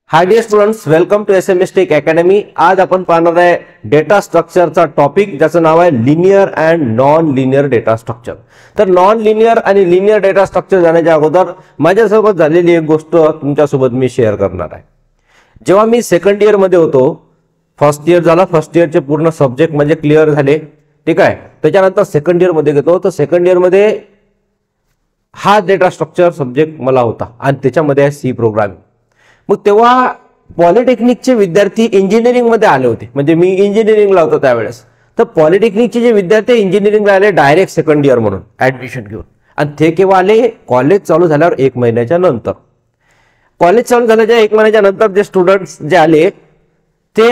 High dear students, welcome to SMS tech academy. आज आपण पाहणार आहे डेटा स्ट्रक्चरचा टॉपिक, ज्याचं नाव आहे linear and non linear data structure. तर नॉन लिनियर आणि लिनियर डेटा स्ट्रक्चर जाण्याच्या अगोदर माझ्यासोबत झालेली एक गोष्ट तुमच्यासोबत मी शेअर करणार आहे. जेव्हा मी सेकंड इयर मध्ये होतो, फर्स्ट इयर झाला, फर्स्ट इयरचे पूर्ण सब्जेक्ट म्हणजे क्लिअर झाले, ठीक आहे. त्याच्यानंतर सेकंड इयर मध्ये घेतो, तर सेकंड इयर मध्ये हा डेटा स्ट्रक्चर सब्जेक्ट मला होता आणि त्याच्यामध्ये आहे सी प्रोग्रामिंग. मग तेव्हा पॉलिटेक्निकचे विद्यार्थी इंजिनिअरिंग मध्ये आले होते, म्हणजे मी इंजिनिअरिंगला होतो त्यावेळेस. तर पॉलिटेक्निकचे जे विद्यार्थी इंजिनिअरिंगला आले डायरेक्ट सेकंड इयर म्हणून ऍडमिशन घेऊन, आणि ते केव्हा आले? कॉलेज चालू झाल्यावर 1 महिन्याच्या नंतर. कॉलेज चालू झाल्याच्या 1 महिन्याच्या नंतर जे स्टुडंट्स जे आले ते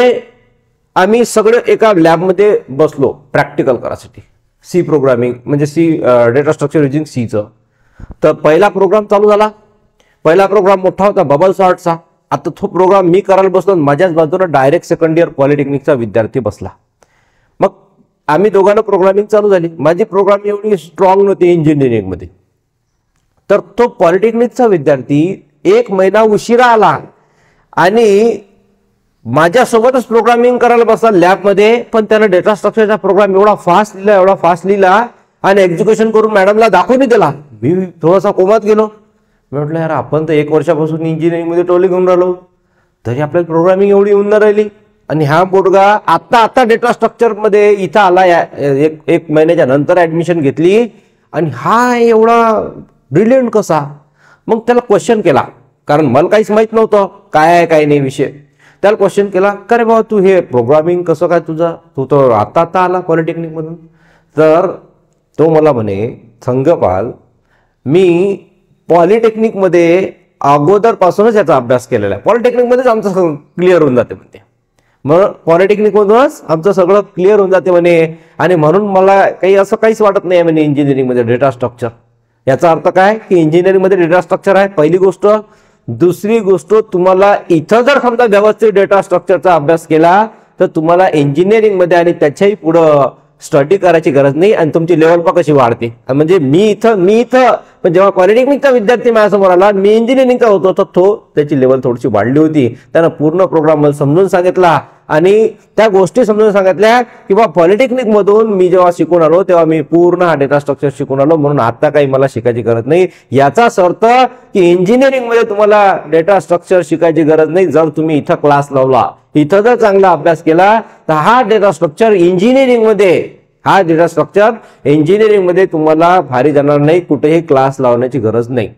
आम्ही सगळे एका लॅबमध्ये बसलो प्रॅक्टिकल करायसाठी. सी प्रोग्रामिंग म्हणजे सी डेटा स्ट्रक्चर युजिंग सीचं. तर पहिला प्रोग्राम चालू झाला. पहिला प्रोग्राम मोठा होता, बबल सॉर्टचा. आता तो प्रोग्राम मी करायला बसलो, माझ्याच बाजूला डायरेक्ट सेकंड इयर पॉलिटेक्निकचा विद्यार्थी बसला. मग आम्ही दोघांना प्रोग्रामिंग चालू झाली. माझी प्रोग्रामिंग एवढी स्ट्रॉंग नव्हती इंजिनिअरिंग मध्ये. तर तो पॉलिटेक्निकचा विद्यार्थी 1 महिना उशिरा आला आणि माझ्यासोबतच प्रोग्रामिंग करायला बसला लॅबमध्ये. पण त्यानं डेटा स्ट्रक्चरचा प्रोग्राम एवढा फास्ट लिहिला आणि एक्झिक्युशन करून मॅडमला दाखवून दिला. मी थोडासा कोमात गेलो. म्हटलं यार, आपण तर 1 वर्षापासून इंजिनिअरिंग मध्ये टोले घेऊन राहिलो, तरी आपल्याला प्रोग्रामिंग एवढी येऊन न राहिली. आणि हा पोरगा आता डेटा स्ट्रक्चर मध्ये इथं आला, एक महिन्याच्या नंतर ऍडमिशन घेतली, आणि हा एवढा ब्रिलियंट कसा? मग त्याला क्वेश्चन केला, कारण मला काहीच माहित नव्हतं काय आहे काय नाही विषय. त्याला क्वेश्चन केला, का रे बाबा तू हे प्रोग्रामिंग कसं काय तुझं, तू तर आता आला पॉलिटेक्निक मधून. तर तो मला म्हणे, संगपाल, मी पॉलिटेक्निक मध्ये अगोदरपासूनच याचा अभ्यास केलेला आहे. पॉलिटेक्निक मध्येच आमचं क्लिअर होऊन जाते म्हणते. मग पॉलिटेक्निक मधूनच आमचं सगळं क्लिअर होऊन जाते म्हणे, आणि म्हणून मला असं काहीच वाटत नाही म्हणे इंजिनिअरिंग मध्ये डेटा स्ट्रक्चर. याचा अर्थ काय की इंजिनिअरिंग मध्ये डेटा स्ट्रक्चर आहे, पहिली गोष्ट. दुसरी गोष्ट, तुम्हाला इथं जर समजा व्यवस्थित डेटा स्ट्रक्चरचा अभ्यास केला तर तुम्हाला इंजिनिअरिंग मध्ये आणि त्याच्याही पुढं स्टडी करायची गरज नाही, आणि तुमची लेवल पण कशी वाढते. म्हणजे मी इथं पण जेव्हा पॉलिटेक्निकचा विद्यार्थी माझ्यासमोर आला, मी इंजिनिअरिंगचा होतो, तर त्याची लेवल थोडीशी वाढली होती. त्यानं पूर्ण प्रोग्राम मला समजून सांगितला आणि त्या गोष्टी समजून सांगितल्या की बा पॉलिटेक्निक मधून मी जेव्हा शिकून आलो तेव्हा मी पूर्ण हा डेटा स्ट्रक्चर शिकून आलो, म्हणून आता काही मला शिकायची गरज नाही. याचाच अर्थ की इंजिनिअरिंग मध्ये तुम्हाला डेटा स्ट्रक्चर शिकायची गरज नाही. जर तुम्ही इथं क्लास लावला, इथं जर चांगला अभ्यास केला, तर हा डेटा स्ट्रक्चर इंजिनिअरिंग मध्ये तुम्हाला भारी जाणार नाही. कुठेही क्लास लावण्याची गरज नाही.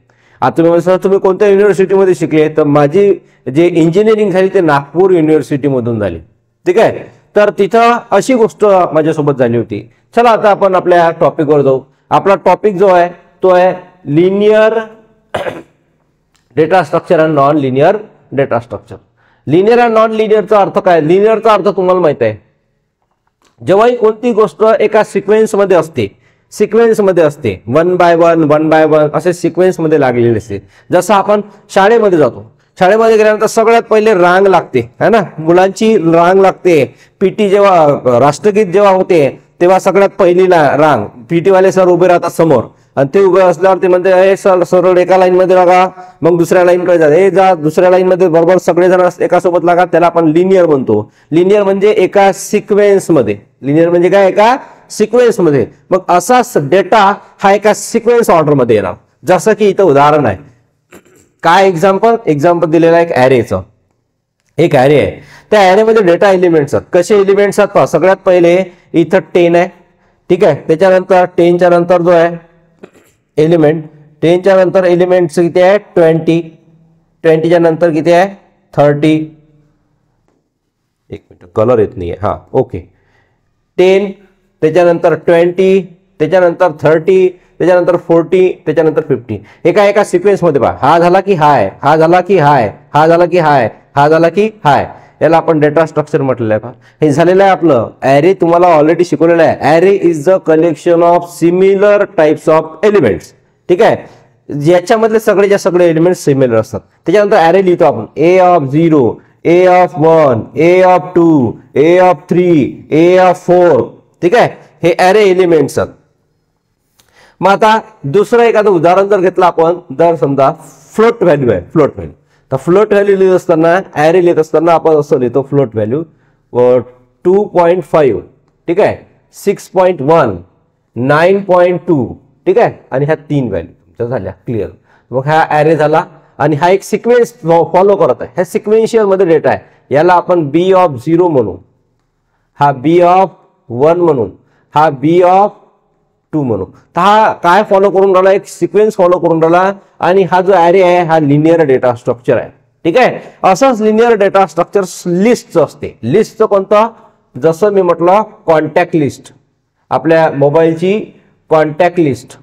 आता तुम्ही कोणत्या युनिव्हर्सिटीमध्ये शिकले? तर माझी जे इंजिनिअरिंग झाली ते नागपूर युनिव्हर्सिटी मधून झाली, ठीक आहे. तर तिथं अशी गोष्ट माझ्यासोबत झाली होती. चला आता आपण आपल्या टॉपिकवर जाऊ. आपला टॉपिक जो आहे तो आहे लिनियर डेटा स्ट्रक्चर आणि non linear data structure. Linear आणि नॉन लिनियरचा अर्थ काय? लिनियरचा अर्थ तुम्हाला माहित आहे, जेव्हाही कोणती गोष्ट एका सिक्वेन्स मध्ये असते, 1 बाय 1 असे सिक्वेन्स मध्ये लागलेले असते. जसं आपण शाळेमध्ये जातो, शाळेमध्ये गेल्यानंतर सगळ्यात पहिले रांग लागते, है ना, मुलांची रांग लागते. पीटी जेव्हा राष्ट्रगीत जेव्हा होते तेव्हा सगळ्यात पहिली रांग, पीटी वाले सर उभे राहतात समोर, आणि ते उभे असल्यावर ते म्हणते, हे सर सरळ एका लाईन मध्ये लागा. मग दुसऱ्या लाईन कडे जा, दुसऱ्या लाईन मध्ये बरोबर सगळेजण एका सोबत लागा. त्याला आपण लिनियर म्हणतो. लिनियर म्हणजे एका सिक्वेन्स मध्ये. लिनियर म्हणजे काय? एका सिक्वेन्स मध्ये. मग असा डेटा हा एका सिक्वेन्स ऑर्डर मध्ये येणार. जसं की इथं उदाहरण आहे. काय एक्झाम्पल दिलेलं आहे ॲरेचं. एक ॲरे आहे, त्या ॲरेमध्ये डेटा एलिमेंट्स आहेत. कसे एलिमेंट्स आहेत पहा. सगळ्यात पहिले इथं 10 आहे, ठीक आहे. त्याच्यानंतर 10च्या नंतर जो आहे एलिमेंट, 10च्या नंतर एलिमेंट किती आहे? 20. 20च्या नंतर किती आहे? 30. एक मिनिट, कलर येत नाहीये. हा, ओके. 10, त्याच्यानंतर 20, त्याच्यानंतर 30, त्याच्यानंतर 40, त्याच्यानंतर 50. एका सिक्वेन्स मध्ये पहा. हा झाला की हाय, हा झाला की हाय, हा झाला की हाय, हा झाला की हाय. याला आपण डेटा स्ट्रक्चर म्हटलेलं आहे. हे झालेलं आहे आपलं ॲरे. तुम्हाला ऑलरेडी शिकवलेलं आहे. Array is the collection of similar types of elements, ठीक आहे. याच्यामधले सगळे एलिमेंट्स सिमिलर असतात. त्याच्यानंतर ॲरे लिहितो आपण. A of 0, A of 1, A of 2, A of 3, A of 4, ठीक आहे. हे ॲरे एलिमेंट्स आहेत. मग आता दुसरं एखादं उदाहरण जर घेतलं आपण, जर समजा फ्लोट व्हॅल्यू आहे, फ्लोट व्हॅल्यू. तर फ्लोट व्हॅल्यू लिहित असताना, ॲरे लिहित असताना आपण असं लिहितो फ्लोट व्हॅल्यू 2.5, ठीक आहे, 6.1, 9.2, ठीक आहे, आणि ह्या 3 व्हॅल्यू तुमच्या झाल्या क्लिअर. मग हा ॲरे झाला आणि हा एक सिक्वेन्स फॉलो करत आहे. ह्या सिक्वेन्शियल मध्ये डेटा आहे, याला आपण बी ऑफ 0 म्हणू, हा बी ऑफ 1 म्हणू, हा बी ऑफ 2 म्हणू. तर हा काय फॉलो करून राहिला, एक सिक्वेन्स फॉलो करून राहिला. आणि हा जो ॲरे आहे हा लिनियर डेटा स्ट्रक्चर आहे, ठीक आहे. असंच लिनियर डेटा स्ट्रक्चर लिस्टचं असते. लिस्टचं कोणतं, जसं मी म्हटलं कॉन्टॅक्ट लिस्ट, आपल्या मोबाईलची कॉन्टॅक्ट लिस्ट.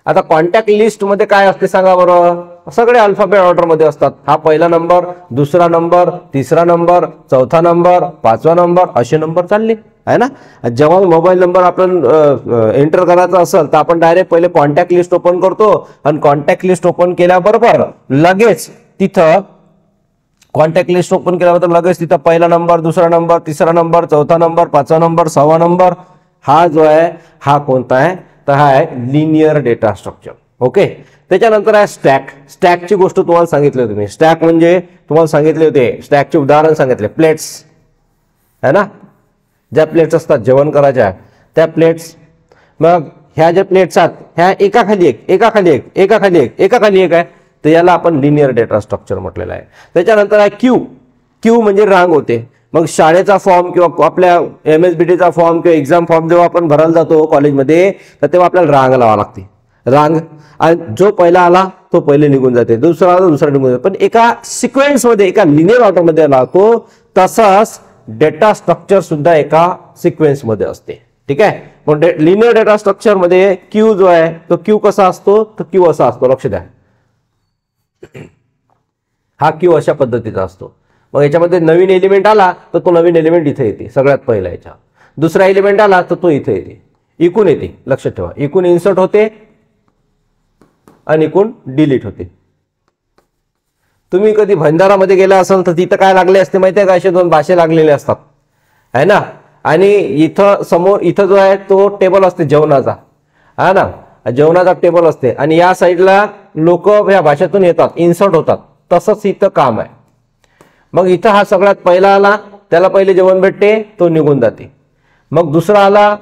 आता कॉन्टॅक्ट लिस्ट मध्ये काय असते सांगा बरं, सगळे अल्फाबेट ऑर्डर मध्ये असतात. हा पहिला नंबर, दुसरा नंबर, तिसरा नंबर, चौथा नंबर, पाचवा नंबर, असे नंबर चालले आहे ना. जेव्हा मोबाईल नंबर आपण एंटर करायचा असेल तर आपण डायरेक्ट पहिले कॉन्टॅक्ट लिस्ट ओपन करतो आणि कॉन्टॅक्ट लिस्ट ओपन केल्याबरोबर लगेच तिथं कॉन्टॅक्ट लिस्ट ओपन केल्यानंतर लगेच तिथं पहिला नंबर, दुसरा नंबर, तिसरा नंबर, चौथा नंबर, पाचवा नंबर, सहावा नंबर, हा जो आहे हा कोणता आहे, तर हा आहे लिनियर डेटा स्ट्रक्चर. ओके. त्याच्यानंतर आहे स्टॅक. स्टॅकची गोष्ट तुम्हाला सांगितली होती मी. स्टॅक म्हणजे तुम्हाला सांगितले होते, स्टॅकचे उदाहरण सांगितले, प्लेट्स है ना, ज्या प्लेट्स असतात जेवण करायच्या त्या प्लेट्स. मग ह्या ज्या प्लेट्स आहेत ह्या एकाखाली एक, एकाखाली एक, एकाखाली एक, एकाखाली एक आहे, तर याला आपण लिनियर डेटा स्ट्रक्चर म्हटलेलं आहे. त्याच्यानंतर आहे क्यू. क्यू म्हणजे रांग होते. मग शाळेचा फॉर्म किंवा आपल्या MSBTचा फॉर्म किंवा एक्झाम फॉर्म जेव्हा आपण भरायला जातो कॉलेजमध्ये, तर तेव्हा आपल्याला रांग लावावी लागते. रांग, आणि जो पहिला आला तो पहिले निघून जाते, दुसरा आला दुसरा निघून जाते, पण एका सिक्वेन्स मध्ये, एका लिनियर ऑर्डर मध्ये लागतो. तसाच डेटा स्ट्रक्चर सुद्धा एका सिक्वेन्स मध्ये असते, ठीक आहे. पण लिनियर डेटा स्ट्रक्चर मध्ये क्यू जो आहे तो क्यू कसा असतो, तर क्यू असा असतो, लक्ष द्या. हा क्यू अशा पद्धतीचा असतो. मग याच्यामध्ये नवीन एलिमेंट आला तर तो नवीन एलिमेंट इथे येते सगळ्यात पहिला. याच्या दुसरा एलिमेंट आला तर तो इथे येते, इकून येते, लक्षात ठेवा. इकून इन्सर्ट होते आणि इकून डिलीट होते. तुम्ही कधी भंडारामध्ये गेला असाल तर तिथं काय लागले असते माहिती आहे का, असे 2 भाषे लागलेले असतात है ना. आणि इथं समोर इथं जो आहे तो टेबल असते जेवणाचा, हा ना, जेवणाचा टेबल असते, आणि या साईडला लोक ह्या भाषेतून येतात, इन्सर्ट होतात. तसंच इथं काम आहे. मग इथं हा सगळ्यात पहिला आला त्याला पहिले जेवण भेटते, तो निघून जाते. मग दुसरा आला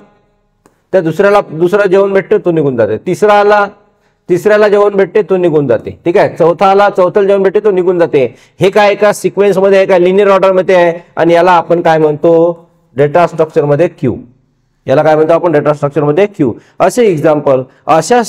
त्या दुसऱ्याला दुसरा जेवण भेटते, तो निघून जाते. तिसरा आला तिसऱ्याला जेवण भेटते, तो निघून जाते, ठीक आहे. चौथा आला चौथ्याला जेवण भेटते, तो निघून जाते. हे काय एका सिक्वेन्स मध्ये आहे, का लिनियर ऑर्डर मध्ये आहे, आणि याला आपण काय म्हणतो, डेटा स्ट्रक्चर मध्ये क्यू. याला काय म्हणतो आपण, डेटा स्ट्रक्चर मध्ये क्यू. असे एक्झाम्पल अशा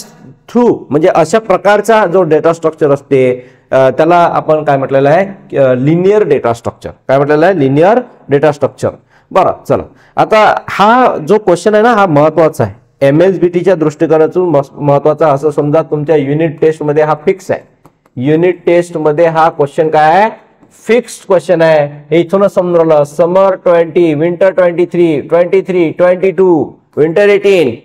थ्रू, म्हणजे अशा प्रकारचा जो डेटा स्ट्रक्चर असते त्याला आपण काय म्हटलेलं आहे, लिनियर डेटा स्ट्रक्चर. काय म्हटलेलं आहे, लिनियर डेटा स्ट्रक्चर. बरं, चला आता हा जो क्वेश्चन आहे ना, हा महत्वाचा आहे. MSBTच्या दृष्टिकोनातून महत्वाचा. असं समजा तुमच्या युनिट टेस्ट मध्ये हा फिक्स आहे. युनिट टेस्ट मध्ये हा क्वेश्चन काय आहे, फिक्स्ड क्वेश्चन आहे. हे इथूनच समजलं. समर 20, विंटर 23, 23, 22, विंटर 18,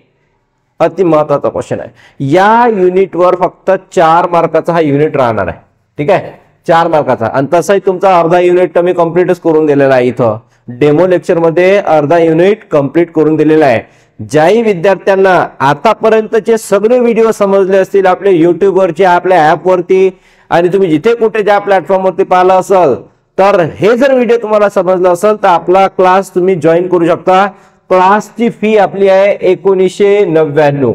अति महत्वाचा क्वेश्चन आहे. या युनिटवर फक्त 4 मार्काचा हा युनिट राहणार आहे, ठीक आहे, 4 मार्काचा. आणि तसाही तुमचा अर्धा युनिट मी कम्प्लीटच करून दिलेला आहे. इथं डेमो लेक्चर मध्ये अर्धा युनिट कम्प्लीट करून दिलेला आहे. ज्याही विद्यार्थ्यांना आतापर्यंतचे सगळे व्हिडिओ समजले असतील आपल्या युट्यूबवरचे, आपल्या ऍपवरती, आणि तुम्ही जिथे कुठे ज्या प्लॅटफॉर्मवरती पाहिलं असेल, तर हे जर व्हिडिओ तुम्हाला समजलं असेल तर आपला क्लास तुम्ही जॉईन करू शकता. क्लासची फी आपली आहे 1999.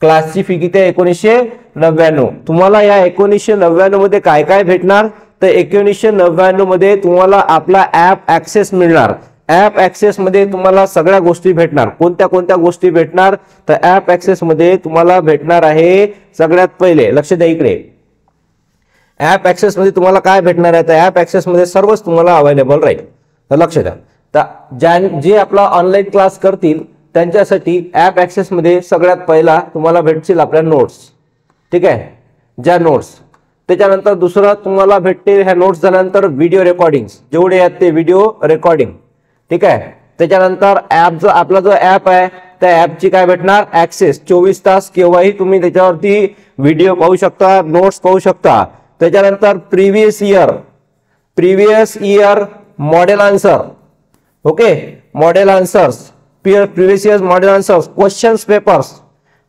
क्लासची फी किती आहे, 1999. तुम्हाला या 1999 मध्ये काय काय भेटणार, तर 1999 मध्ये तुम्हाला आपला ऍप ऍक्सेस मिळणार. ऍप ऍक्सेस मध्ये तुम्हाला सगळ्या गोष्टी भेटणार. कोणत्या कोणत्या गोष्टी भेटणार, तर ऍप ऍक्सेस मध्ये तुम्हाला भेटणार आहे सगळ्यात पहिले, लक्ष द्या इकडे, ऍप ऍक्सेस मध्ये तुम्हाला काय भेटणार आहे, तर ऍप ऍक्सेस मध्ये सर्वच तुम्हाला अवेलेबल राहील. तर लक्ष द्या. तर जे आपला ऑनलाईन क्लास करतील त्यांच्यासाठी ऍप ऍक्सेस मध्ये सगळ्यात पहिला तुम्हाला भेटतील आपल्या नोट्स, ठीक आहे, ज्या नोट्स. त्याच्यानंतर दुसरा तुम्हाला भेटतील, ह्या नोट्स झाल्यानंतर व्हिडिओ रेकॉर्डिंग, जेवढे आहेत ते व्हिडिओ रेकॉर्डिंग, ठीक आहे. त्याच्यानंतर आपला जो ऍप आहे त्या ऍपची काय भेटणार, ऍक्सेस. 24 तास केव्हाही तुम्ही त्याच्यावरती व्हिडिओ पाहू शकता, नोट्स पाहू शकता. त्याच्यानंतर previous year model answer, okay, model answers, previous year model answers,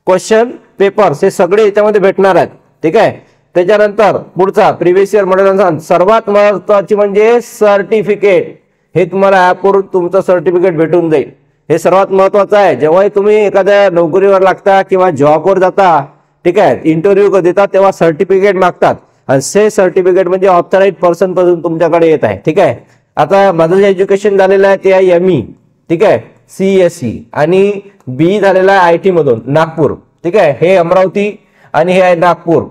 question papers हे सगळे याच्यामध्ये भेटणार आहेत, ठीक आहे. त्याच्यानंतर पुढचा प्रिव्हियस इयर मॉडेल सर्वात महत्वाची म्हणजे सर्टिफिकेट. हे तुम्हाला ऍपवरून तुमचं सर्टिफिकेट भेटून जाईल. हे सर्वात महत्वाचं आहे. जेव्हाही तुम्ही एखाद्या नोकरीवर लागता किंवा जॉबवर जाता, ठीक आहे, इंटरव्ह्यू देता, तेव्हा सर्टिफिकेट मागतात आणि से सर्टिफिकेट म्हणजे ऑथराइज पर्सन पासून तुमच्याकडे येत आहे. ठीक आहे. आता माझं जे एज्युकेशन झालेलं आहे ते आहे ME, ठीक आहे, CSE आणि बी झालेला आहे IT मधून नागपूर. ठीक आहे. हे अमरावती आणि हे आहे नागपूर.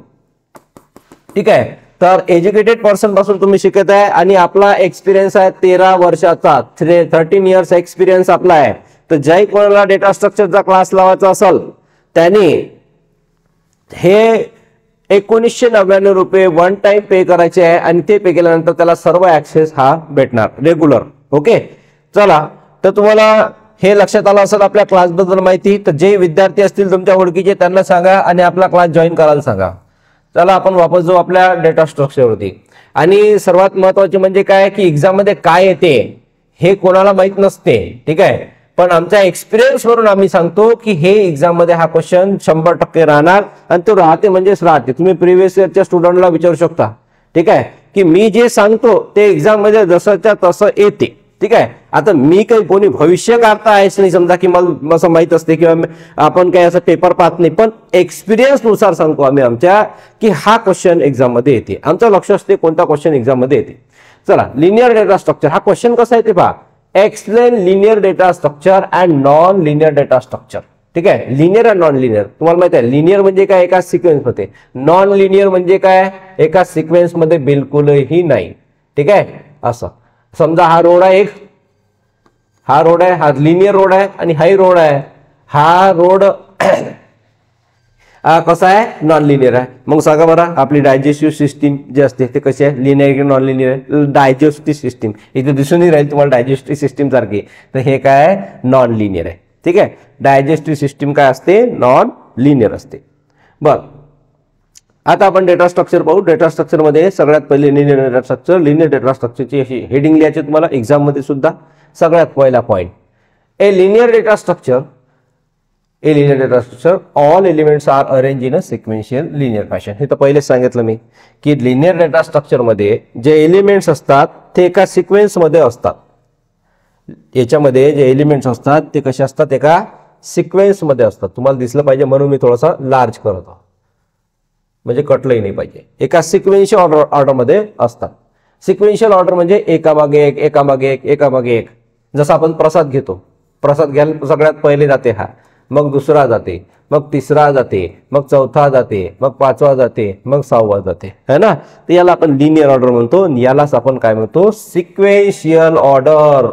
ठीक आहे. तर एज्युकेटेड पर्सन पासून तुम्ही शिकत आहे आणि आपला एक्सपिरियन्स आहे 13 वर्षाचा, 13 इयर्स एक्सपिरियन्स आपला आहे. तर ज्याही कोणाला डेटा स्ट्रक्चरचा क्लास लावायचा असेल त्याने हे 1999 रुपये वन टाइम पे करायचे आहे आणि ते पे केल्यानंतर त्याला सर्व ऍक्सेस हा भेटणार रेग्युलर. ओके. चला, तर तुम्हाला हे लक्षात आलं असेल आपल्या क्लास बद्दल माहिती. तर जे विद्यार्थी असतील तुमच्या ओळखीचे त्यांना सांगा आणि आपला क्लास जॉईन करायला सांगा. चला आपण वापस जाऊ आपल्या डेटा स्ट्रक्चरवरती. आणि सर्वात महत्वाचे म्हणजे काय की एक्झाम मध्ये काय येते हे कोणाला माहित नसते. ठीक आहे. पण आमच्या एक्सपिरियन्स वरून आम्ही सांगतो की हे एक्झाम मध्ये हा क्वेश्चन 100% राहणार आणि तो राहते म्हणजेच राहते. तुम्ही प्रिव्हियस इयरच्या स्टुडंटला विचारू शकता. ठीक आहे. की मी जे सांगतो ते एक्झाम मध्ये जसंच्या तसं येते. ठीक आहे. आता मी काही कोणी भविष्य काढता आहेच नाही समजा की मला असं माहित असते किंवा आपण काही असं पेपर पाहत नाही, पण एक्सपिरियन्स नुसार सांगतो आम्ही आमच्या की हा क्वेश्चन एक्झाम मध्ये येते. आमचं लक्ष असते कोणता क्वेश्चन एक्झाम मध्ये येते. चला, लिनियर डेटा स्ट्रक्चर हा क्वेश्चन कसा आहे ते पहा. Explain linear data structure and non linear data structure. ठीक आहे. लिनियर अँड नॉन लिनियर तुम्हाला माहिती आहे. लिनियर म्हणजे काय, एका सिक्वेन्स मध्ये. नॉन लिनियर म्हणजे काय, एका सिक्वेन्स मध्ये बिलकुलही नाही. ठीक आहे. असं समजा हा रोड आहे, हा रोड आहे, हा लिनियर रोड आहे आणि हाही रोड आहे. हा रोड कसा आहे, नॉन लिनियर आहे. मग सांगा बरं आपली डायजेस्टिव्ह सिस्टीम जे असते ते कशी आहे, लिनियर की नॉन लिनियर आहे. डायजेस्टिव्ह सिस्टीम इथे दिसूनही राहील तुम्हाला डायजेस्टिव्ह सिस्टीम सारखी. तर हे काय आहे, नॉन लिनियर आहे. ठीक आहे. डायजेस्टिव्ह सिस्टीम काय असते, नॉन लिनियर असते. बर, आता आपण डेटा स्ट्रक्चर पाहू. डेटा स्ट्रक्चर मध्ये सगळ्यात पहिले linear data structure. Linear data स्ट्रक्चरची अशी हेडिंग लिहायची तुम्हाला एक्झाम मध्ये सुद्धा. सगळ्यात पहिला point, a linear data structure. A linear data structure all elements are arrange in a sequential linear fashion. हे तर पहिलेच सांगितलं मी की लिनियर डेटा स्ट्रक्चर मध्ये जे एलिमेंट्स असतात ते एका सिक्वेन्स मध्ये असतात. याच्यामध्ये जे एलिमेंट्स असतात ते कसे असतात, एका सिक्वेन्स मध्ये असतात. तुम्हाला दिसलं पाहिजे म्हणून मी थोडासा लार्ज करतो, म्हणजे कटलंही नाही पाहिजे. एका सिक्वेन्शियल ऑर्डर मध्ये असतात. सिक्वेन्शियल ऑर्डर म्हणजे एकामागे एक, एकामागे एक, एकामागे एक. जसं आपण प्रसाद घेतो, प्रसाद घ्यायला सगळ्यात पहिले जाते हा, मग दुसरा जाते, मग तिसरा जाते, मग चौथा जाते, मग पाचवा जाते, मग सहावा जाते, है ना. तर याला आपण लिनियर ऑर्डर म्हणतो. यालाच आपण काय म्हणतो, सिक्वेन्शियल ऑर्डर.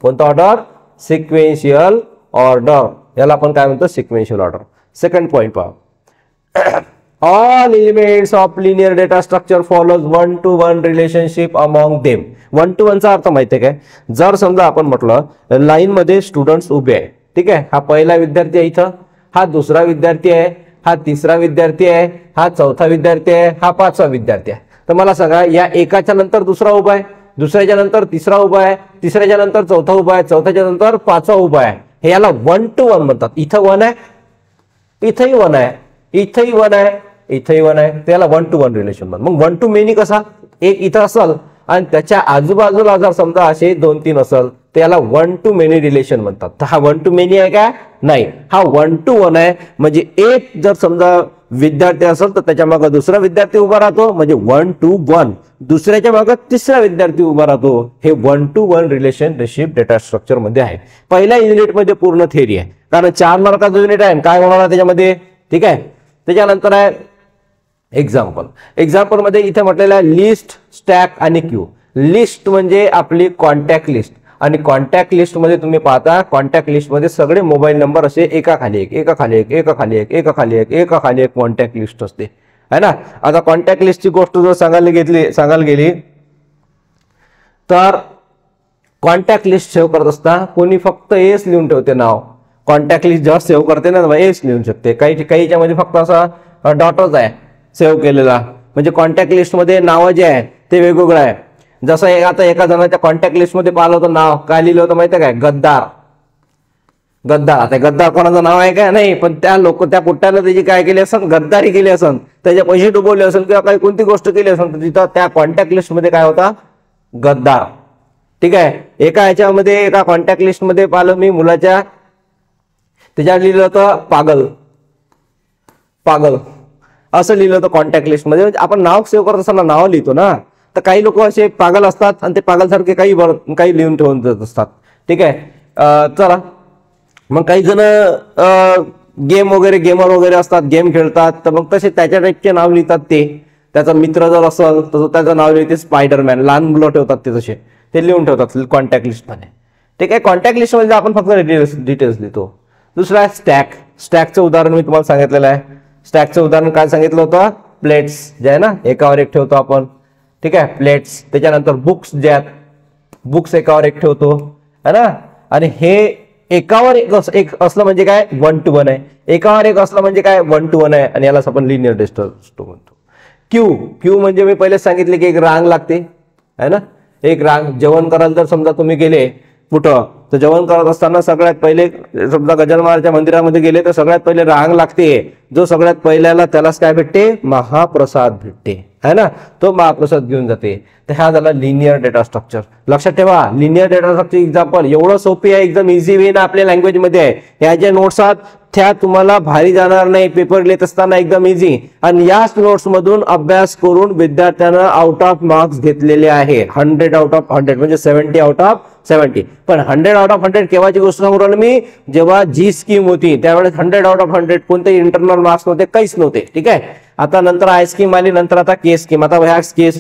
कोणता ऑर्डर, सिक्वेन्शियल ऑर्डर. याला आपण काय म्हणतो, सिक्वेन्शियल ऑर्डर. सेकंड पॉइंट पहा. All elements of linear data structure follows one-to-one relationship among them. One two one चा अर्थ माहिती आहे काय, जर समजा आपण म्हटलं लाईन मध्ये स्टुडंट्स उभे आहे. ठीक आहे. हा पहिला विद्यार्थी आहे इथं, हा दुसरा विद्यार्थी आहे, हा तिसरा विद्यार्थी आहे, हा चौथा विद्यार्थी आहे, हा पाचवा विद्यार्थी आहे. तर मला सांगा, या एकाच्या नंतर दुसरा उभा आहे, दुसऱ्याच्या नंतर तिसरा उभा आहे, तिसऱ्याच्या नंतर चौथा उभा आहे, चौथ्याच्या नंतर पाचवा उभा आहे. हे याला वन टू वन म्हणतात. इथं वन आहे, इथंही वन आहे, इथंही वन आहे, इथंही वन आहे. त्याला वन टू वन रिलेशन म्हणतात. मग वन टू मेनी कसा, एक इथं असेल आणि त्याच्या आजूबाजूला जर समजा असे 2-3 असेल त्याला वन टू मेनी रिलेशन म्हणतात. तर हा वन टू मेनी आहे का, नाही, हा वन टू वन आहे. म्हणजे एक जर समजा विद्यार्थी असेल तर त्याच्या मागे दुसरा विद्यार्थी उभा राहतो, म्हणजे वन टू वन. दुसऱ्याच्या मागे तिसरा विद्यार्थी उभा राहतो. हे one two one relationship data structure मध्ये आहे. पहिल्या युनिट मध्ये पूर्ण थिअरी आहे, कारण 4 मार्काचा युनिट आहे. काय होणार आहे त्याच्यामध्ये, ठीक आहे. त्याच्यानंतर आहे एक्झाम्पल. एक्झाम्पल मध्ये इथे म्हटलेलं आहे लिस्ट, स्टॅक आणि क्यू. लिस्ट म्हणजे आपली कॉन्टॅक्ट लिस्ट, आणि कॉन्टॅक्ट लिस्ट मध्ये तुम्ही पाहता कॉन्टॅक्ट लिस्ट मध्ये सगळे मोबाईल नंबर असे एकाखाली एक, एकाखाली एक, एकाखाली एक, एकाखाली एक, एकाखाली एक कॉन्टॅक्ट लिस्ट असते, है ना. आता कॉन्टॅक्ट लिस्टची गोष्ट जर सांगायला गेली तर कॉन्टॅक्ट लिस्ट सेव्ह करत असता कोणी फक्त एस लिहून ठेवते नाव. कॉन्टॅक्ट लिस्ट जेव्हा सेव्ह करते ना एस लिहून शकते. काहीच्या मध्ये फक्त असा डॉटच आहे सेव्ह केलेला, म्हणजे कॉन्टॅक्ट लिस्ट मध्ये नाव जे आहे ते वेगवेगळं आहे. जसं आता एका जणाच्या कॉन्टॅक्ट लिस्ट मध्ये पाहिलं होतं नाव, काय लिहिलं होतं माहिती आहे काय, गद्दार. गद्दार. आता गद्दार कोणाचं नाव आहे काय नाही, पण त्या त्या पुट्ट्याला त्याची काय केली असेल, गद्दारी केली असेल, त्याचे पैसे डुबवले असेल किंवा काही कोणती गोष्ट केली असेल तर तिथं त्या कॉन्टॅक्ट लिस्ट मध्ये काय होता, गद्दार. ठीक आहे. एका कॉन्टॅक्ट लिस्ट मध्ये पाहिलं मी मुलाच्या, त्याच्यावर लिहिलं होतं पागल, पागल असं लिहिलं होतं कॉन्टॅक्ट लिस्ट मध्ये. म्हणजे आपण नाव सेव्ह करत असताना नाव लिहितो ना, तर काही लोक असे पागल असतात आणि ते पागल सारखे काही लिहून ठेवून देत असतात. ठीक आहे. चला मग काही जण गेमर वगैरे असतात, गेम खेळतात, तर मग तसे त्याच्या टाईपचे नाव लिहितात. त्याचा मित्र जर असेल तर त्याचं नाव लिहिते स्पायडरमॅन. लहान मुलं ठेवतात ते तसे, ते लिहून ठेवतात कॉन्टॅक्ट लिस्ट मध्ये. ठीक आहे. कॉन्टॅक्ट लिस्ट मध्ये आपण फक्त डिटेल्स लिहितो. दुसरा आहे स्टॅक. स्टॅकचं उदाहरण मी तुम्हाला सांगितलेलं आहे. स्टॅकचं उदाहरण काय सांगितलं होतं, प्लेट्स जे आहे ना, एकावर एक ठेवतो आपण. ठीक आहे, प्लेट्स. त्याच्यानंतर बुक्स जे आहेत, बुक्स एकावर एक ठेवतो है ना. आणि हे एकावर एक असलं म्हणजे काय, 1 to 1 आहे. एकावर एक असलं म्हणजे काय, 1 to 1 आहे. आणि यालाच आपण लिनियर डेटा म्हणतो. क्यू म्हणजे मी पहिले सांगितले की एक रांग लागते है ना. एक रांग. जेवण करायला जर समजा तुम्ही गेले कुठं, तर जेवण करत असताना सगळ्यात पहिले समजा गजानन महाराजच्या मंदिरामध्ये गेले तर सगळ्यात पहिले रांग लागते. जो सगळ्यात पहिल्याला त्यालाच काय भेटते, महाप्रसाद भेटते है ना. तो महाप्रसाद घेऊन जाते. तर हा झाला लिनियर डेटा स्ट्रक्चर. लक्षात ठेवा, लिनियर डेटा स्ट्रक्चर एक्झाम्पल एवढं सोपी आहे, एकदम इझी वे ना आपल्या लँग्वेज मध्ये आहे. ह्या ज्या नोट्स आहेत त्या तुम्हाला भारी जाणार नाही, पेपर लिहित असताना एकदम इझी. आणि याच नोट्स मधून अभ्यास करून विद्यार्थ्यांना आउट ऑफ मार्क्स घेतलेले आहे. 100 out of 100 म्हणजे 70 out of 70. पण 100 out of 100 केव्हाची गोष्ट सांगू राहिलो मी, जेव्हा जी स्कीम होती त्यावेळेस 100 out of 100 कोणतेही इंटरनल मार्क्स नव्हते, काहीच नव्हते. ठीक आहे. आता नंतर आय स्कीम आली, नंतर आता के स्कीम. आता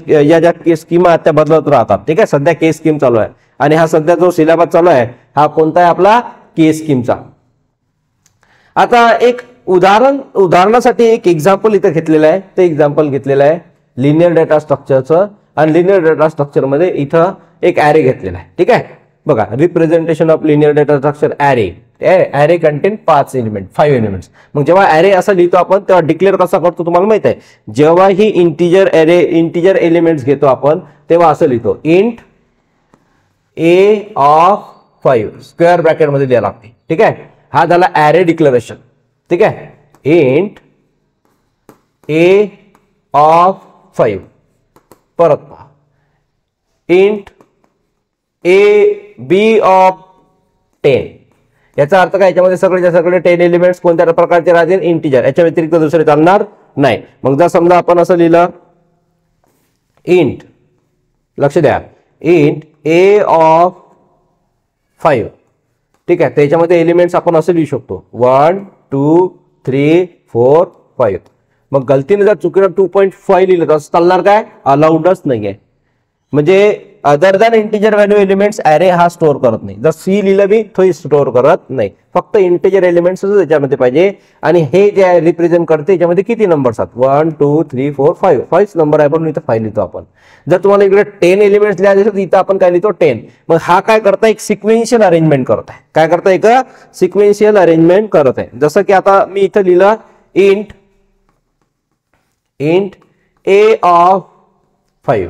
या ज्या के स्कीम आहेत त्या बदलत राहतात. ठीक आहे. सध्या के स्कीम चालू आहे आणि हा सध्या जो सिलेबस चालू आहे हा कोणता आहे, आपला के स्कीमचा. आता एक उदाहरणासाठी एक एक्झाम्पल इथं घेतलेलं आहे. ते एक्झाम्पल घेतलेलं आहे लिनियर डेटा स्ट्रक्चरचं. आणि लिनियर डेटा स्ट्रक्चर मध्ये इथं एक ॲरे घेतलेला आहे. ठीक आहे. बघा, representation of linear data structure array. Array content 5 elements. मग जेव्हा ॲरे असं लिहितो आपण तेव्हा डिक्लेअर कसा करतो तुम्हाला माहित आहे. जेव्हा ही इंटिजर एलिमेंट्स घेतो आपण तेव्हा असं लिहितो, int A of 5 square bracket मध्ये द्यायला लागते. ठीक आहे. हा झाला ॲरे डिक्लेरेशन. ठीक आहे. Int A of 5. परत पहा, इंट ए बी ऑफ 10. याचा अर्थ काय, याच्यामध्ये सगळे 10 एलिमेंट्स कोणत्या प्रकारचे राहतील, इंटिजर. याच्या व्यतिरिक्त दुसरे चालणार नाही. मग जर समजा आपण असं लिहिलं इंट, लक्ष द्या, इंट ए ऑफ 5. ठीक आहे. त्याच्यामध्ये एलिमेंट्स आपण असं लिहू शकतो 1 2 3 4 5. मग गलतीने जर चुकीनं 2.5 लिहिलं तर चालणार काय, अलाउडच नाहीये. म्हणजे other than integer value elements array हा स्टोअर करत नाही. जर सी लिहिलं बी तो स्टोअर करत नाही, फक्त इंटिजर एलिमेंट्स त्याच्यामध्ये पाहिजे. आणि हे जे रिप्रेझेंट करते याच्यामध्ये किती नंबर्स आहेत, 1 2 3 4 5. 5 नंबर आहे म्हणून इथं 5 लिहितो आपण. जर तुम्हाला इकडे 10 एलिमेंट्स लिहायचे असेल तर इथं आपण काय लिहितो, 10. मग हा काय करता, एक सिक्वेन्शियल अरेंजमेंट करत आहे. काय करता, एक सिक्वेन्शियल अरेंजमेंट करत आहे. जसं की आता मी इथं लिहिलं इंट ए ऑफ 5.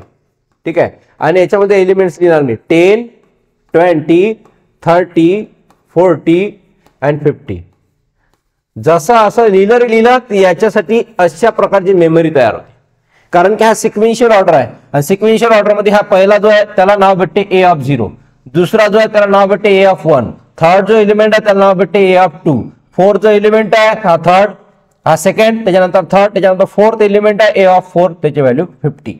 ठीक आहे. आणि याच्यामध्ये एलिमेंट्स लिहिणार मी 10 20 30 40 and 50. जसं असं लिहिलं याच्यासाठी अशा प्रकारची मेमरी तयार होते. कारण की हा सिक्वेन्शियल ऑर्डर आहे. आणि सिक्वेन्शियल ऑर्डर मध्ये हा पहिला जो आहे त्याला नाव भेटते ए ऑफ 0. दुसरा जो आहे त्याला नाव भेटते ए ऑफ 1. थर्ड जो एलिमेंट आहे त्याला नाव भेटते ए ऑफ 2. फोर्थ जो एलिमेंट आहे हा थर्ड, हा सेकंड, त्याच्यानंतर थर्ड, त्याच्यानंतर फोर्थ एलिमेंट आहे ए ऑफ 4, त्याची व्हॅल्यू 50.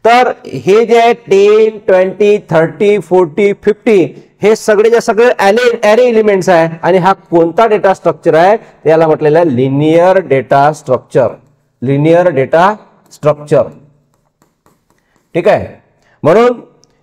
तर हे जे आहे 10 20 30 40 50 हे सगळे ॲरे एलिमेंट्स आहे. आणि हा कोणता डेटा स्ट्रक्चर आहे, त्याला म्हटलेलं आहे linear data structure. Linear data structure. ठीक आहे. म्हणून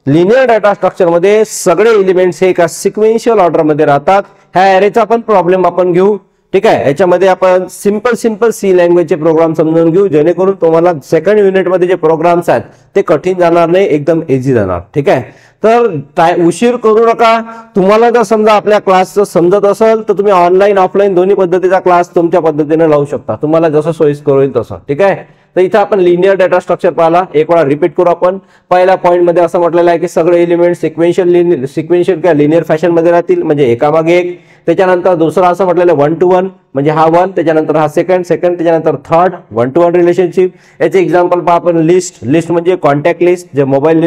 लिनियर डेटा स्ट्रक्चर मध्ये सगळे एलिमेंट्स हे एका सिक्वेन्शियल ऑर्डर मध्ये राहतात. ह्या ॲरेचा पण प्रॉब्लेम आपण घेऊ. ठीक आहे. याच्यामध्ये आपण सिंपल सी लँग्वेजचे प्रोग्राम समजून घेऊ, जेणेकरून तुम्हाला सेकंड युनिट मध्ये जे प्रोग्राम्स आहेत ते कठीण जाणार नाही, एकदम इझी जाणार. ठीक आहे. तर उशीर करू नका. तुम्हाला जर समजा आपल्या क्लासचं समजत असेल तर तुम्ही ऑनलाईन ऑफलाईन दोन्ही पद्धतीचा क्लास तुमच्या पद्धतीने लावू शकता, तुम्हाला जसं सोयीस्कर होईल तसं. ठीक आहे. तर इथं आपण लिनियर डेटा स्ट्रक्चर पाहिला. एक वेळा रिपीट करू आपण. पहिल्या पॉईंट मध्ये असं म्हटलेलं आहे की सगळे एलिमेंट सिक्वेन्शियल किंवा लिनियर फॅशन मध्ये राहतील, म्हणजे एकामागे एक. त्याच्यानंतर दुसरा असं म्हटलेलं 1 to 1 म्हणजे हा 1, त्याच्यानंतर हा सेकंड, त्याच्यानंतर थर्ड 1 to 1 रिलेशनशिप. याचे एक्झाम्पल पहा आपण. लिस्ट म्हणजे कॉन्टॅक्ट लिस्ट जे मोबाईल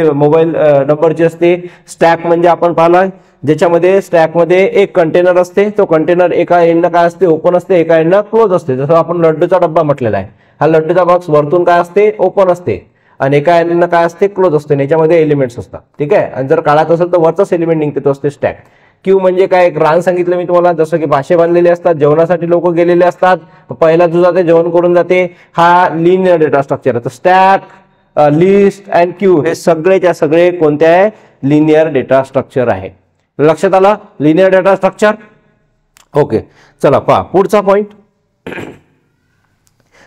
नंबरची असते. स्टॅक म्हणजे आपण पाहिला ज्याच्यामध्ये स्टॅकमध्ये एक कंटेनर असते, तो कंटेनर एका एंडनं काय असते ओपन असते, एका एंडनं क्लोज असते. जसं आपण लड्डूचा डब्बा म्हटलेला आहे, हा लड्डूचा बॉक्स वरतून काय असते ओपन असते आणि एका एंडनं काय असते क्लोज असते, याच्यामध्ये एलिमेंट्स असतात. ठीक आहे. आणि जर काढायचं असेल तर वरचाच एलिमेंट निघते, तो असते स्टॅक. क्यू म्हणजे काय, एक रान सांगितलं मी तुम्हाला, जसं की भाषे बांधलेले असतात, जेवणासाठी लोक गेलेले असतात, पहिला जो जाते जेवण करून जाते, हा लिनियर डेटा स्ट्रक्चर आहे. तर स्टॅक, लिस्ट अँड क्यू हे सगळेच्या सगळे कोणते आहे, लिनियर डेटा स्ट्रक्चर आहे. लक्षात आला लिनियर डेटा स्ट्रक्चर. ओके, चला पहा पुढचा पॉइंट.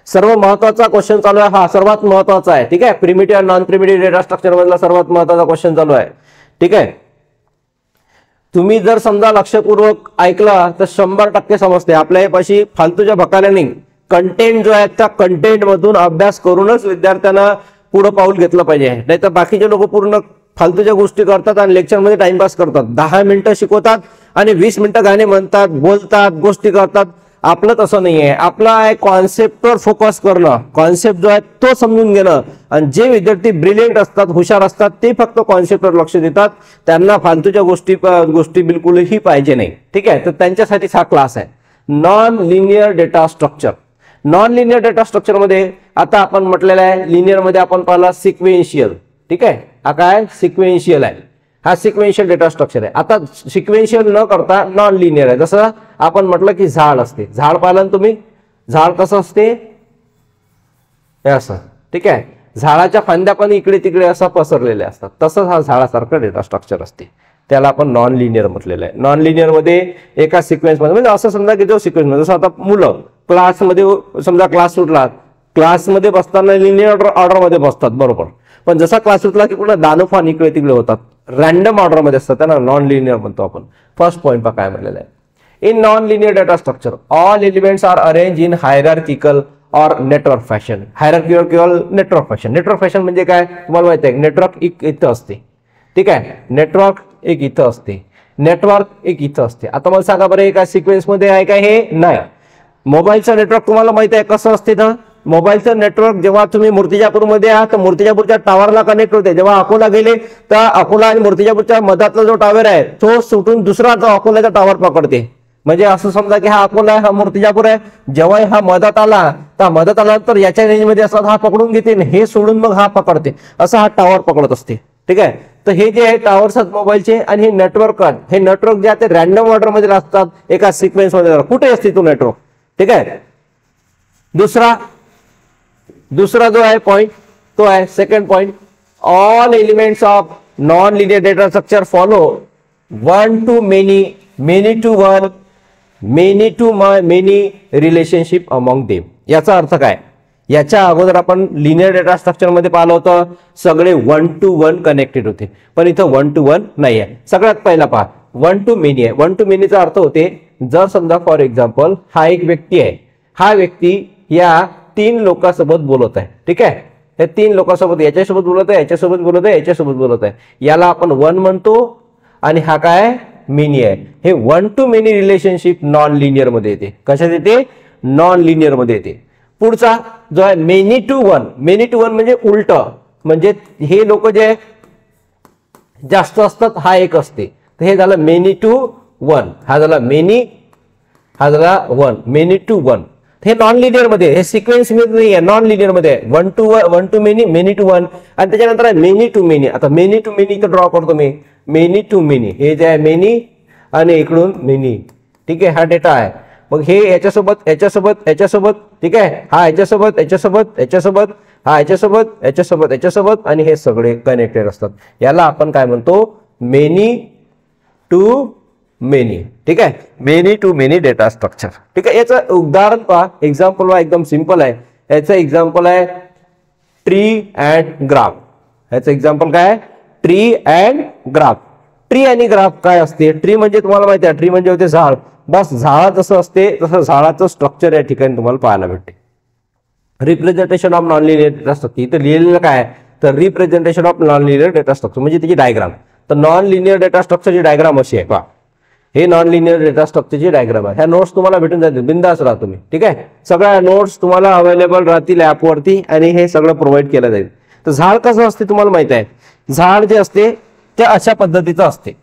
सर्व महत्वाचा क्वेश्चन चालू आहे, हा सर्वात महत्वाचा आहे. ठीक आहे. प्रिमिटिव्ह आणि नॉन प्रिमिटिव्ह डेटा स्ट्रक्चर मधला सर्वात महत्वाचा क्वेश्चन चालू आहे. ठीक आहे. तुम्ही जर समजा लक्षपूर्वक ऐकला तर 100% समजते. आपल्या पाशी फालतूच्या भकाल्याने कंटेंट जो आहे त्या कंटेंट मधून अभ्यास करूनच विद्यार्थ्यांना पुढे पाऊल घेतलं पाहिजे. नाहीतर बाकीचे लोक पूर्ण फालतूच्या गोष्टी करतात आणि लेक्चरमध्ये टाइमपास करतात. 10 मिनिटं शिकवतात आणि 20 मिनिटं गाणे म्हणतात, बोलतात, गोष्टी करतात. आपलं तसं नाही आहे. आपला आहे कॉन्सेप्टवर फोकस करणं, कॉन्सेप्ट जो आहे तो समजून घेणं. आणि जे विद्यार्थी ब्रिलियंट असतात, हुशार असतात, ते फक्त कॉन्सेप्टवर लक्ष देतात. त्यांना फालतूच्या गोष्टी बिलकुलही पाहिजे नाही. ठीक आहे. तर त्यांच्यासाठीच हा क्लास आहे. Non linear data structure. Non linear data structure मध्ये आता आपण म्हटलेलं आहे, लिनियर मध्ये आपण पाहिला सिक्वेन्शियल. ठीक आहे. हा काय सिक्वेन्शियल आहे, हा सिक्वेन्शियल डेटा स्ट्रक्चर आहे. आता सिक्वेन्शियल न करता नॉन लिनियर आहे. जसं आपण म्हटलं की झाड असते, झाड पाहिलं तुम्ही, झाड कसं असते असं. ठीक आहे. झाडाच्या फांद्या पण इकडे तिकडे असं पसरलेल्या असतात, तसंच हा झाडासारखं डेटा स्ट्रक्चर असते. त्याला आपण नॉन लिनियर म्हटलेलं आहे. नॉन लिनियर मध्ये एका सिक्वेन्स मध्ये, म्हणजे असं समजा की जो सिक्वेन्स, जसं आता मुलं क्लासमध्ये समजा क्लास सुटला, क्लासमध्ये बसताना लिनियर ऑर्डर मध्ये बसतात बरोबर, पण जसा क्लास सुटला की पुन्हा दानोफान इकडे तिकडे होतात, रॅन्डम ऑर्डर मध्ये असतात, त्यांना नॉन लिनियर म्हणतो आपण. फर्स्ट पॉइंट पहा काय म्हटलेलं आहे. In non linear data structure all elements are arrange in hierarchical or network fashion. Hierarchical किंवा नेटवर्क फॅशन. नेटवर्क फॅशन म्हणजे काय तुम्हाला माहिती आहे, नेटवर्क एक इथं असते. ठीक आहे. नेटवर्क एक इथं असते, नेटवर्क एक इथं असते. आता मला सांगा बरं, एका सिक्वेन्स मध्ये आहे का हे नाही. मोबाईलचं नेटवर्क तुम्हाला माहिती आहे कसं असते ना. मोबाईलचं नेटवर्क जेव्हा तुम्ही मूर्तिजापूरमध्ये आहात तर मूर्तिजापूरच्या टावरला कनेक्ट होते. जेव्हा अकोला गेले तर अकोला आणि मूर्तिजापूरच्या मधातला जो टावर आहे तो सुटून दुसरा जो अकोल्याचा टावर पकडते. म्हणजे असं समजा की हा अकोला आहे, हा मूर्तिजापूर आहे. जेव्हा हा मधात आला तर मधात आला तर याच्या रेंजमध्ये असला हा पकडून घेते, हे सोडून मग हा पकडते, असा हा टावर पकडत असते. ठीक आहे. तर हे जे आहे टावर्स आहेत मोबाईलचे आणि हे नेटवर्क हे नेटवर्क जे आहे ते रॅन्डम ऑर्डर मध्ये असतात, एका सिक्वेन्स मध्ये कुठे असते तो नेटवर्क. ठीक आहे. दुसरा जो आहे पॉइंट तो आहे second point. All elements of non linear data structure follow one to many, many to one, many to many relationship among them. याचा अर्थ काय, याच्या अगोदर आपण लिनियर डेटा स्ट्रक्चर मध्ये पाहिलं होतं सगळे 1 to 1 कनेक्टेड होते, पण इथं 1 to 1 नाही आहे. सगळ्यात पहिला पहा 1 to many आहे. 1 to manyचा अर्थ होते, जर समजा फॉर एक्झाम्पल हा एक व्यक्ती आहे, हा व्यक्ती या 3 लोकांसोबत बोलत आहे. ठीक आहे. या 3 लोकांसोबत, याच्यासोबत बोलत आहे, याच्यासोबत बोलत आहे, याच्यासोबत बोलत आहे, याला आपण 1 म्हणतो आणि हा काय मेनी आहे. हे 1 to many relationship non linear मध्ये येते. कशात येते, नॉन लिनियर मध्ये येते. पुढचा जो आहे many to one. Many to one म्हणजे उलट, म्हणजे हे लोक जे जास्त असतात हा एक असते, तर हे झालं मेनी टू वन, हा झाला मेनी, हा झाला वन, मेनी टू वन. हे नॉन लिनियर मध्ये, हे सिक्वेन्स मध्ये नाही आहे, नॉन लिनियर मध्ये आहे. 1 to many, many to one, आणि त्याच्यानंतर आहे मेनी टू मेनी. आता मेनी टू मेनी इथं ड्रॉ करतो मी, मेनी टू मेनी, हे जे आहे मेनी आणि इकडून मेनी. ठीक आहे. हा डेटा आहे. मग हे याच्यासोबत याच्यासोबत याच्यासोबत, ठीक आहे, हा याच्यासोबत याच्यासोबत याच्यासोबत, हा याच्यासोबत याच्यासोबत याच्यासोबत, आणि हे सगळे कनेक्टेड असतात. याला आपण काय म्हणतो, मेनी टू मेनी. ठीक आहे. Many to many data structure. ठीक आहे. याचं उदाहरण पहा, एक्झाम्पल पहा, एकदम सिंपल आहे. याचं एक्झाम्पल आहे ट्री अँड ग्राफ. याचं एक्झाम्पल काय आहे, ट्री अँड ग्राफ. ट्री आणि ग्राफ काय असते, ट्री म्हणजे तुम्हाला माहिती आहे, ट्री म्हणजे होते झाड. बस झाड जसं असते तसं झाडाचं स्ट्रक्चर या ठिकाणी तुम्हाला पाहायला भेटते. Representation of non linear data structure इथं लिहिलेलं काय आहे, तर representation of non linear data structure म्हणजे त्याची डायग्राम. तर नॉन लिनियर डेटा स्ट्रक्चरची डायग्राम अशी आहे पहा. हे नॉन लिनियर डेटा स्ट्रक्चरची डायग्राम आहे. ह्या नोट्स तुम्हाला भेटून जातील, बिंदास राहा तुम्ही. ठीक आहे, सगळ्या नोट्स तुम्हाला अवेलेबल राहतील ऍपवरती आणि हे सगळं प्रोव्हाइड केलं जाईल. तर झाड कसं असते तुम्हाला माहित आहे, झाड जे असते ते अशा पद्धतीचं असते.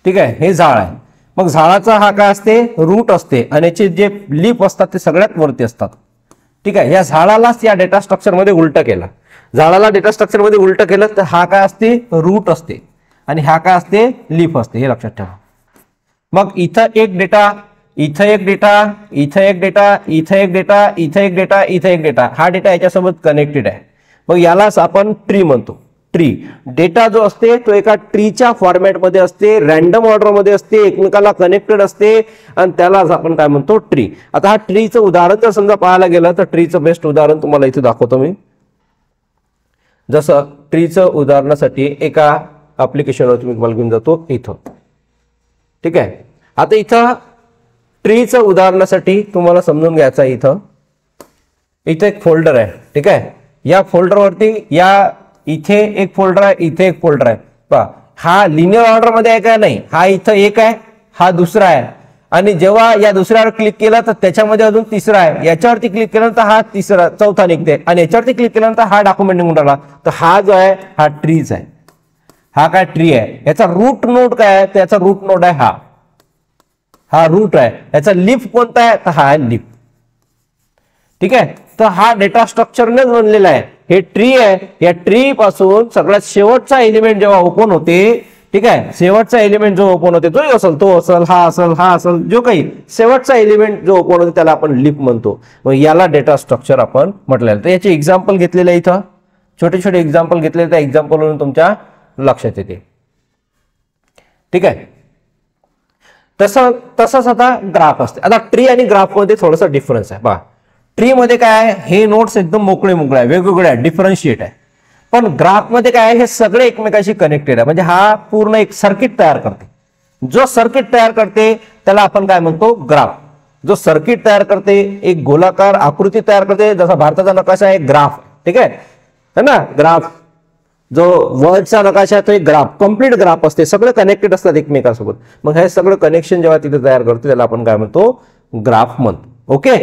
ठीक आहे, हे झाड आहे. मग झाडाचा हा काय असते, रूट असते आणि याचे जे लीफ असतात ते सगळ्यात वरती असतात. ठीक आहे, या झाडालाच या डेटा स्ट्रक्चर मध्ये उलट केला, झाडाला डेटा स्ट्रक्चर मध्ये उलट केलं तर हा काय असते, रूट असते आणि हा काय असते, लीफ असते. हे लक्षात ठेवा. मग इथं एक डेटा, इथं एक डेटा, इथं एक डेटा, इथं एक डेटा, इथं एक डेटा, इथं एक डेटा, हा डेटा याच्यासोबत कनेक्टेड आहे. मग यालाच आपण ट्री म्हणतो. ट्री डेटा जो असते तो एका ट्रीच्या फॉर्मॅटमध्ये असते, रॅन्डम ऑर्डर मध्ये असते, एकमेकाला कनेक्टेड असते आणि त्यालाच आपण काय म्हणतो, ट्री. आता हा ट्रीचं उदाहरण जर समजा पाहायला गेलं तर ट्रीचं बेस्ट उदाहरण तुम्हाला इथे दाखवतो मी. जसं ट्रीचं उदाहरणासाठी एका ऍप्लिकेशनवर तुम्ही तुम्हाला घेऊन जातो इथं. ठीक आहे, आता इथं ट्रीचं उदाहरणासाठी तुम्हाला समजून घ्यायचं आहे. इथं एक फोल्डर आहे. ठीक आहे, या फोल्डरवरती इथे एक फोल्डर आहे, इथे एक फोल्डर आहे. पहा, हा लिनियर ऑर्डर मध्ये आहे का नाही, हा इथं एक आहे, हा दुसरा आहे. आणि जेव्हा या दुसऱ्यावर क्लिक केला तर त्याच्यामध्ये अजून तिसरा आहे, याच्यावरती क्लिक केल्यानंतर हा तिसरा चौथा निघते आणि याच्यावरती क्लिक केल्यानंतर हा डॉक्युमेंट निघून राहिला. तर हा जो आहे हा ट्रीज आहे. हा काय ट्री आहे. याचा रूट नोड काय आहे, त्याचा रूट नोड आहे हा रूट आहे. याचा लीफ कोणता आहे, तर हा आहे लीफ. ठीक आहे, तर हा डेटा स्ट्रक्चरनेच बनलेला आहे. हे ट्री आहे. या ट्री पासून सगळ्यात शेवटचा एलिमेंट जेव्हा ओपन होते, ठीक आहे, शेवटचा एलिमेंट जो ओपन होते तो असेल, तो असेल, हा असेल, हा असेल, जो काही शेवटचा एलिमेंट जो ओपन होते त्याला आपण लीफ म्हणतो. मग याला डेटा स्ट्रक्चर आपण म्हटलेलं. तर याचे एक्झाम्पल घेतलेले इथं छोटे छोटे एक्झाम्पल घेतलेले, त्या एक्झाम्पलवरून तुमच्या लक्षात येते. ठीक आहे, तसंच आता ग्राफ असते. आता ट्री आणि ग्राफ मध्ये थोडासा डिफरन्स आहे. पहा, ट्री मध्ये काय आहे, हे नोट्स एकदम मोकळे आहे, वेगवेगळे आहे, डिफरन्शिएट आहे. पण ग्राफ मध्ये काय आहे, हे सगळे एकमेकाशी कनेक्टेड आहे. म्हणजे हा पूर्ण एक सर्किट तयार करते. जो सर्किट तयार करते त्याला आपण काय म्हणतो, ग्राफ. जो सर्किट तयार करते, एक गोलाकार आकृती तयार करते, जसा भारताचा नकाशा आहे ग्राफ. ठीक आहे ना, ग्राफ जो वर्ल्डचा नकाशा आहे तो एक ग्राफ, कम्प्लीट ग्राफ असते, सगळे कनेक्टेड असतात एकमेकांसोबत. मग हे सगळं कनेक्शन जेव्हा तिथे तयार करतो त्याला आपण काय म्हणतो, ग्राफ म्हणतो. ओके,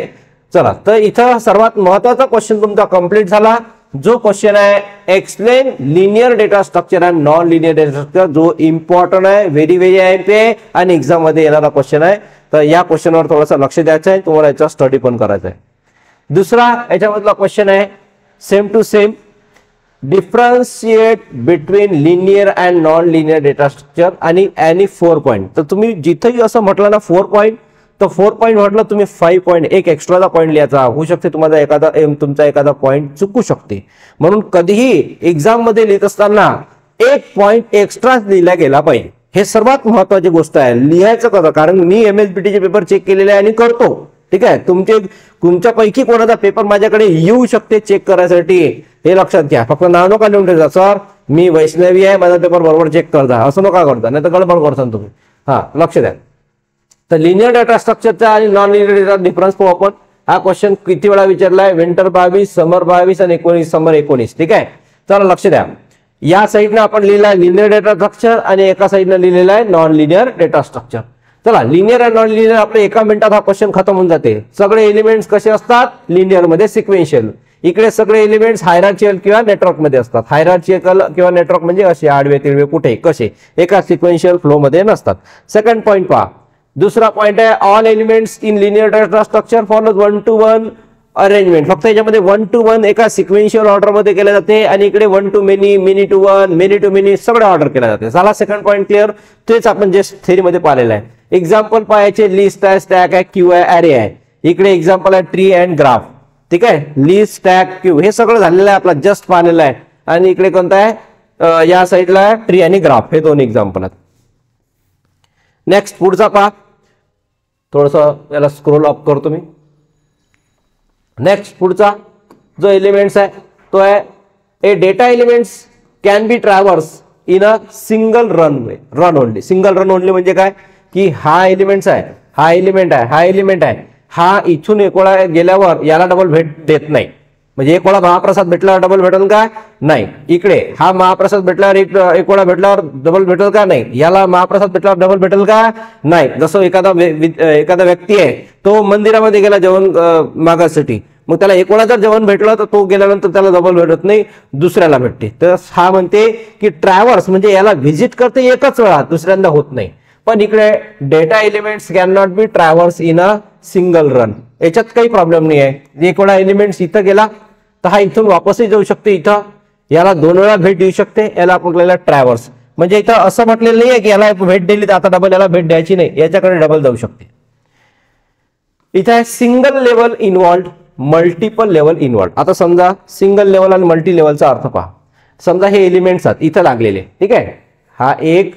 चला, तर इथं सर्वात महत्वाचा क्वेश्चन तुमचा कंप्लीट झाला. जो क्वेश्चन आहे, explain linear data structure and non linear data structure, जो इम्पॉर्टंट आहे, व्हेरी व्हेरी आहे आणि एक्झाम मध्ये येणारा क्वेश्चन आहे. तर या क्वेश्चनवर थोडासा लक्ष द्यायचं आहे, तुम्हाला याचा स्टडी पण करायचा आहे. दुसरा याच्यामधला क्वेश्चन आहे, same to same, differentiate between linear and non linear data structure आणि एनी 4 पॉईंट. तर तुम्ही जिथेही असं म्हटलं ना 4 पॉईंट, तर 4 पॉईंट म्हटलं तुम्ही 5 पॉईंट, एक एक्स्ट्राचा पॉईंट लिहायचा. होऊ शकते तुम्हाला तुमचा एखादा पॉईंट चुकू शकते. म्हणून कधीही एक्झाम मध्ये लिहित असताना एक पॉईंट एक्स्ट्रा लिहिला गेला पाहिजे. हे सर्वात महत्वाची गोष्ट आहे. लिहायचं कसं, कारण मी MSBT चे पेपर चेक केलेले आहे आणि करतो. ठीक आहे, तुमच्यापैकी कोणाचा पेपर माझ्याकडे येऊ शकते चेक करायसाठी, हे लक्षात घ्या. फक्त नाव नका लिहून ठेवा, सर मी वैष्णवी आहे, माझा पेपर बरोबर चेक करता, असं नका करता, नाही तर गडबड करता तुम्ही. हा, लक्ष द्या. तर लिनियर डेटा स्ट्रक्चरचा आणि नॉन लिनियर डेटा डिफरन्स पाहू आपण. हा क्वेश्चन किती वेळा विचारलाय, विंटर 22, समर 22 आणि 19 समर 19. ठीक आहे, चला लक्ष द्या. या साईडनं आपण लिहिलाय लिनियर डेटा स्ट्रक्चर आणि एका साईडनं लिहिलेला आहे नॉन लिनियर डेटा स्ट्रक्चर. चला, लिनियर आणि नॉन लिनियर आपले एका मिनिटात हा क्वेश्चन खतम होऊन जाते. सगळे एलिमेंट्स कसे असतात, लिनियर मध्ये सिक्वेन्शियल. इकडे सगळे एलिमेंट्स हायरार्चिकल किंवा नेटवर्क मध्ये असतात. हायरार्चिकल किंवा नेटवर्क म्हणजे असे आडवे तिडवे कुठे कसे, एका सिक्वेन्शियल फ्लो मध्ये नसतात. सेकंड पॉईंट पहा. दुसरा पॉईंट आहे, all elements in linear data structure follows 1 to 1 arrangement. फक्त याच्यामध्ये 1 to 1 एका सिक्वेन्शियल ऑर्डर मध्ये केले जाते आणि इकडे 1 to many, many to 1, many to many सगळे ऑर्डर केले जाते. झाला सेकंड पॉईंट क्लिअर. तेच आपण जे थेरी मध्ये पाहिलेलं आहे. एक्झाम्पल पाहायचे, लिस्ट आहे, स्टॅक आहे, क्यू आहे, अरे आहे. इकडे एक्झाम्पल आहे ट्री अँड ग्राफ. ठीक आहे, लिस्ट, स्टॅक, क्यू हे सगळं झालेलं आहे, आपला जस्ट पाहिलेलं आहे. आणि इकडे कोणता आहे, या साईडला ट्री आणि ग्राफ, हे दोन एक्झाम्पल आहेत. नेक्स्ट पुढचा पहा, थोडस याला स्क्रोल अप करतो मी. नेक्स्ट पुढचा जो एलिमेंट्स आहे तो आहे, a data elements can be traverse in a single run only. Single run only म्हणजे काय, की हा एलिमेंट्स आहे, हा एलिमेंट आहे, हा एलिमेंट आहे, हा इथून एक वेळा गेल्यावर याला डबल भेट देत नाही. म्हणजे एक वेळा महाप्रसाद भेटल्यावर डबल भेटेल का? नाही. इकडे हा महाप्रसाद भेटल्यावर एक वेळा भेटल्यावर डबल भेटेल का? नाही. याला महाप्रसाद भेटल्यावर डबल भेटेल का? नाही. जसं एखादा व्यक्ती आहे, तो मंदिरामध्ये गेला जेवण मागासाठी, मग त्याला एक वेळा जर जेवण भेटलं तर तो गेल्यानंतर त्याला डबल भेटत नाही, दुसऱ्याला भेटते. तर हा म्हणते की ट्रॅव्हर्स म्हणजे याला व्हिजिट करते एकच वेळा, दुसऱ्यांदा होत नाही. पण इकडे data elements can not be traverse in a single run, याच्यात काही प्रॉब्लेम नाही आहे. एक वेळा एलिमेंट्स इथं गेला तर हा इथून वापसही जाऊ शकते, इथं याला 2 वेळा भेट देऊ शकते, याला आपल्याला ट्रॅव्हर्स. म्हणजे इथं असं म्हटलेलं नाहीये की याला भेट दिली तर आता डबल याला भेट द्यायची नाही, याच्याकडे डबल जाऊ शकते. इथे आहे single level involved, multiple level involved. आता समजा सिंगल लेवल आणि मल्टी लेवलचा अर्थ पहा. समजा हे एलिमेंट्स आहेत इथं लागलेले, ठीक आहे, हा 1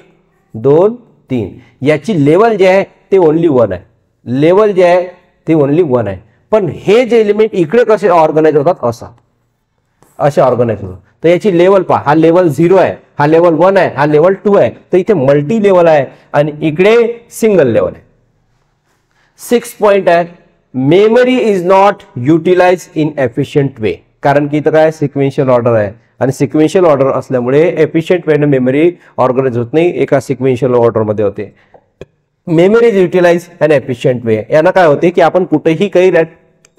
2 3, याची लेवल जे आहे ते ओनली 1 आहे, लेवल जे आहे ते ओनली 1 आहे. पण हे जे एलिमेंट इकडे कसे ऑर्गनाइज होतात, असे ऑर्गनाइज होतात. तर याची लेवल पहा, हा लेवल 0 आहे, हा लेवल 1 आहे, हा लेवल 2 आहे. तर इथे मल्टी लेवल आहे आणि इकडे सिंगल लेवल आहे. 6 पॉइंट आहे, memory is not utilize in efficient way. कारण की इथं काय सिक्वेन्शियल ऑर्डर आहे आणि सिक्वेन्शियल ऑर्डर असल्यामुळे एफिशियंट वेने मेमरी ऑर्गनाइज होत नाही, एका सिक्वेन्शियल ऑर्डर मध्ये होते. Memory is utilize in efficient way. यानं काय होते की आपण कुठेही काही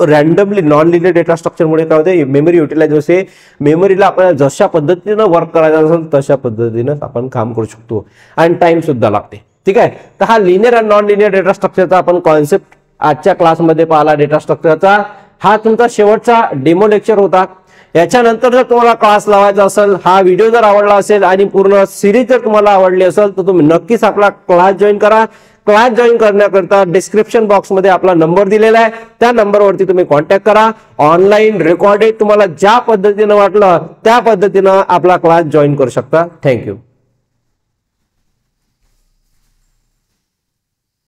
रॅन्डमली नॉन लिनियर डेटा स्ट्रक्चरमुळे काय होते, मेमरी युटिलाइज होते. मेमरीला आपल्याला जशा पद्धतीनं वर्क करायचं असेल तशा पद्धतीनं आपण काम करू शकतो आणि टाइम सुद्धा लागते. ठीक आहे. तर हा लिनियर आणि नॉन लिनियर डेटा स्ट्रक्चरचा आपण कॉन्सेप्ट आजच्या क्लासमध्ये पाहिला. डेटा स्ट्रक्चरचा हा तुमचा शेवटचा डेमो लेक्चर होता. याच्यानंतर जर तुम्हाला क्लास लावायचा असेल, हा व्हिडिओ जर आवडला असेल आणि पूर्ण सिरीज जर तुम्हाला आवडली असेल तर तुम्ही नक्कीच आपला क्लास जॉईन करा. क्लास जॉईन करण्याकरता डिस्क्रिप्शन बॉक्समध्ये आपला नंबर दिलेला आहे, त्या नंबरवरती तुम्ही कॉन्टॅक्ट करा. ऑनलाईन रेकॉर्डेड तुम्हाला ज्या पद्धतीनं वाटलं त्या पद्धतीनं आपला क्लास जॉईन करू शकता. थँक्यू.